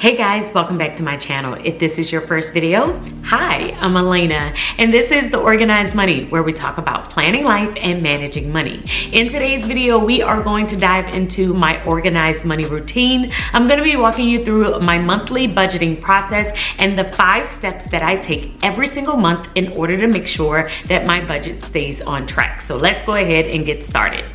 Hey guys, welcome back to my channel. If this is your first video, hi, I'm Elena, and this is The Organized Money, where we talk about planning life and managing money. In today's video, we are going to dive into my organized money routine. I'm going to be walking you through my monthly budgeting process and the 5 steps that I take every single month in order to make sure that my budget stays on track. So let's go ahead and get started.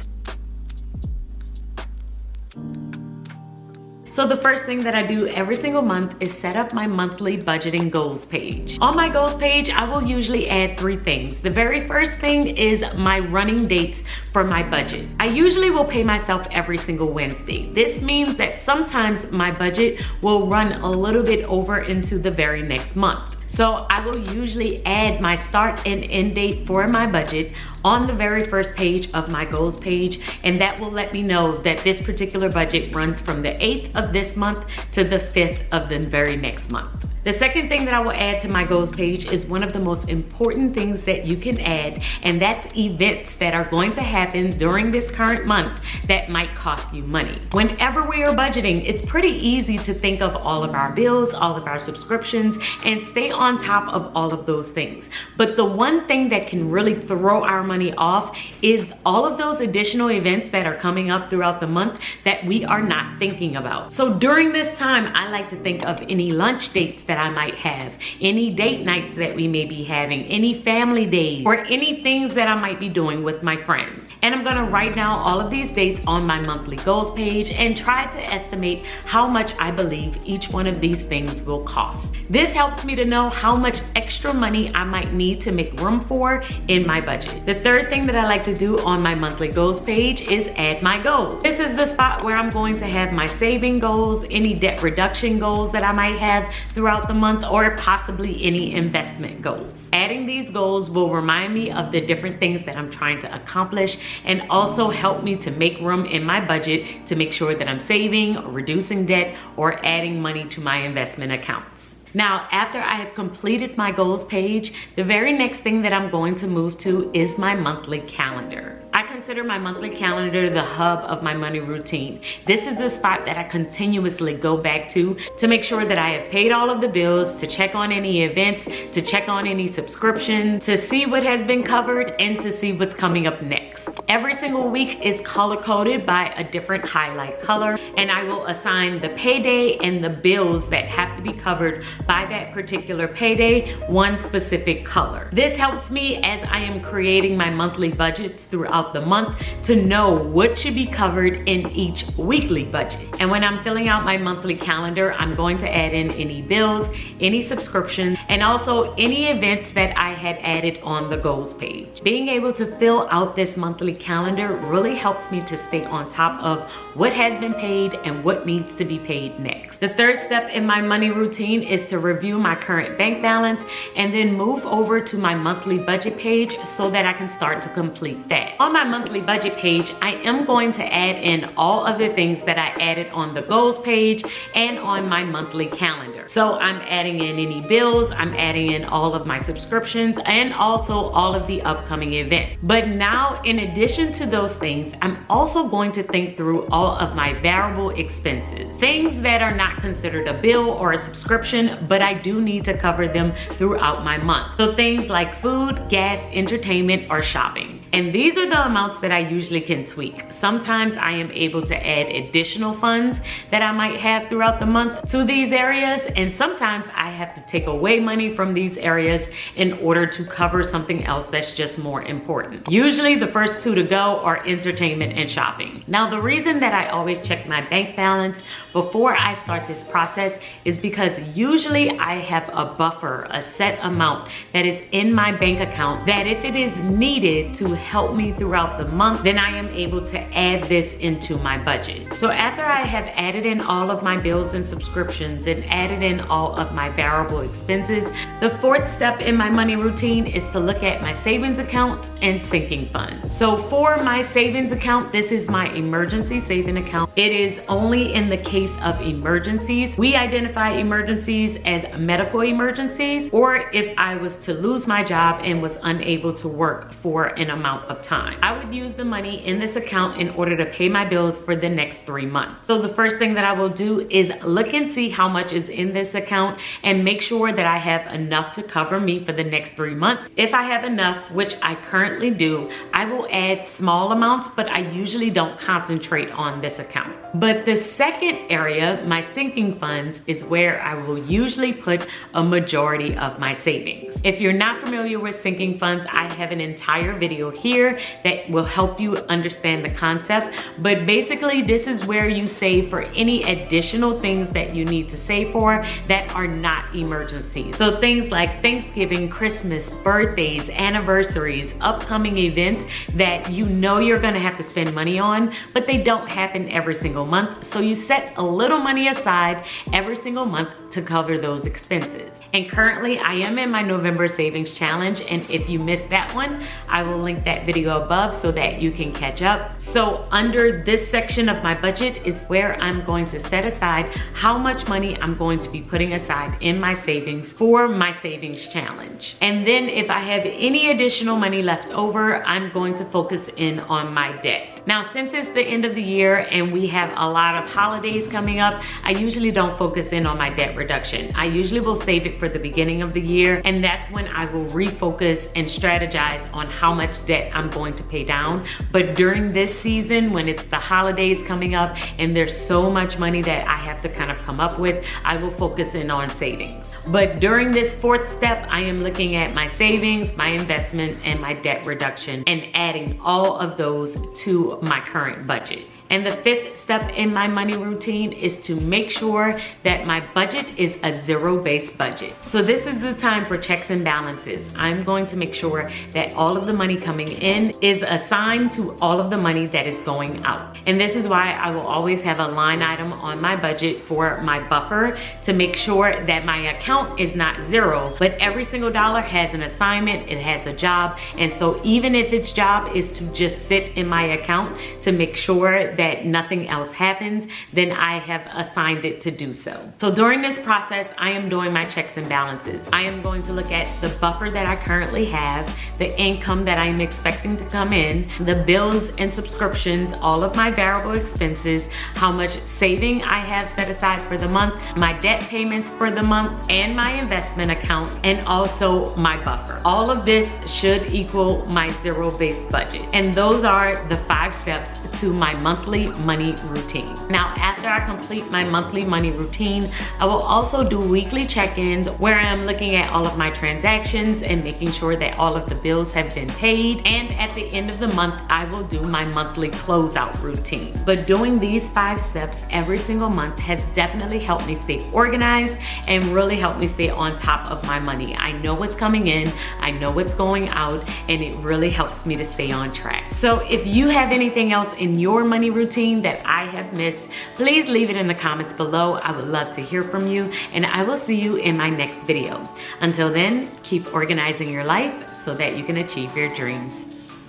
So the first thing that I do every single month is set up my monthly budgeting goals page. On my goals page, I will usually add 3 things. The very first thing is my running dates for my budget. I usually will pay myself every single Wednesday. This means that sometimes my budget will run a little bit over into the very next month. So I will usually add my start and end date for my budget on the very first page of my goals page, and that will let me know that this particular budget runs from the 8th of this month to the 5th of the very next month. The second thing that I will add to my goals page is one of the most important things that you can add, and that's events that are going to happen during this current month that might cost you money. Whenever we are budgeting, it's pretty easy to think of all of our bills, all of our subscriptions, and stay on top of all of those things. But the one thing that can really throw our money off is all of those additional events that are coming up throughout the month that we are not thinking about. So during this time, I like to think of any lunch dates that I might have, any date nights that we may be having, any family days, or any things that I might be doing with my friends. And I'm gonna write down all of these dates on my monthly goals page and try to estimate how much I believe each one of these things will cost. This helps me to know how much extra money I might need to make room for in my budget. The third thing that I like to do on my monthly goals page is add my goals. This is the spot where I'm going to have my saving goals, any debt reduction goals that I might have throughout the month, or possibly any investment goals. Adding these goals will remind me of the different things that I'm trying to accomplish and also help me to make room in my budget to make sure that I'm saving, reducing debt, or adding money to my investment accounts. Now, after I have completed my goals page, the very next thing that I'm going to move to is my monthly calendar. I consider my monthly calendar the hub of my money routine. This is the spot that I continuously go back to make sure that I have paid all of the bills, to check on any events, to check on any subscriptions, to see what has been covered, and to see what's coming up next. Every single week is color-coded by a different highlight color, and I will assign the payday and the bills that have to be covered by that particular payday one specific color. This helps me as I am creating my monthly budgets throughout the month to know what should be covered in each weekly budget. And when I'm filling out my monthly calendar, I'm going to add in any bills, any subscriptions, and also any events that I had added on the goals page. Being able to fill out this monthly calendar really helps me to stay on top of what has been paid and what needs to be paid next. The third step in my money routine is to review my current bank balance and then move over to my monthly budget page so that I can start to complete that. On my monthly budget page, I am going to add in all of the things that I added on the goals page and on my monthly calendar. So I'm adding in any bills, I'm adding in all of my subscriptions, and also all of the upcoming events. But now, in addition to those things, I'm also going to think through all of my variable expenses. Things that are not considered a bill or a subscription, but I do need to cover them throughout my month. So things like food, gas, entertainment, or shopping. And these are the amounts that I usually can tweak. Sometimes I am able to add additional funds that I might have throughout the month to these areas, and sometimes I have to take away money from these areas in order to cover something else that's just more important. Usually the first 2 to go are entertainment and shopping. Now, the reason that I always check my bank balance before I start this process is because usually I have a buffer, a set amount that is in my bank account that if it is needed to help me throughout the month, then I am able to add this into my budget. So after I have added in all of my bills and subscriptions and added in all of my variable expenses, the 4th step in my money routine is to look at my savings account and sinking fund. So for my savings account, this is my emergency saving account. It is only in the case of emergencies. We identify emergencies as medical emergencies, or if I was to lose my job and was unable to work for an amount amount of time. I would use the money in this account in order to pay my bills for the next 3 months. So the first thing that I will do is look and see how much is in this account and make sure that I have enough to cover me for the next 3 months. If I have enough, which I currently do, I will add small amounts, but I usually don't concentrate on this account. But the second area, my sinking funds, is where I will usually put a majority of my savings. If you're not familiar with sinking funds, I have an entire video here that will help you understand the concept. But basically, this is where you save for any additional things that you need to save for that are not emergencies. So things like Thanksgiving, Christmas, birthdays, anniversaries, upcoming events that you know you're gonna have to spend money on, but they don't happen every single month. So you set a little money aside every single month to cover those expenses. And currently I am in my November savings challenge, and if you missed that one, I will link that video above so that you can catch up. So under this section of my budget is where I'm going to set aside how much money I'm going to be putting aside in my savings for my savings challenge. And then if I have any additional money left over, I'm going to focus in on my debt. Now, since it's the end of the year and we have a lot of holidays coming up, I usually don't focus in on my debt reduction. I usually will save it for the beginning of the year, and that's when I will refocus and strategize on how much debt I'm going to pay down. But during this season, when it's the holidays coming up and there's so much money that I have to kind of come up with, I will focus in on savings. But during this fourth step, I am looking at my savings, my investment, and my debt reduction and adding all of those to my current budget. And the fifth step in my money routine is to make sure that my budget is a zero-based budget. So this is the time for checks and balances. I'm going to make sure that all of the money coming in is assigned to all of the money that is going out. And this is why I will always have a line item on my budget for my buffer to make sure that my account is not zero, but every single dollar has an assignment, it has a job. And so even if its job is to just sit in my account to make sure that nothing else happens, then I have assigned it to do so. So during this process, I am doing my checks and balances. I am going to look at the buffer that I currently have, the income that I'm expecting to come in, the bills and subscriptions, all of my variable expenses, how much saving I have set aside for the month, my debt payments for the month, and my investment account, and also my buffer. All of this should equal my zero-based budget. And those are the 5 steps to my monthly money routine. Now, after I complete my monthly money routine, I will also do weekly check-ins where I'm looking at all of my transactions and making sure that all of the bills have been paid. And at the end of the month, I will do my monthly closeout routine. But doing these 5 steps every single month has definitely helped me stay organized and really helped me stay on top of my money. I know what's coming in, I know what's going out, and it really helps me to stay on track. So if you have anything else in your money routine that I have missed, please leave it in the comments below. I would love to hear from you, and I will see you in my next video. Until then, keep organizing your life so that you can achieve your dreams.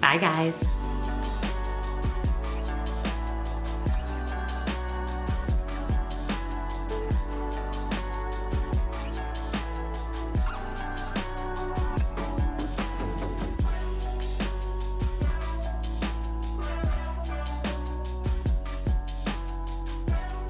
Bye, guys.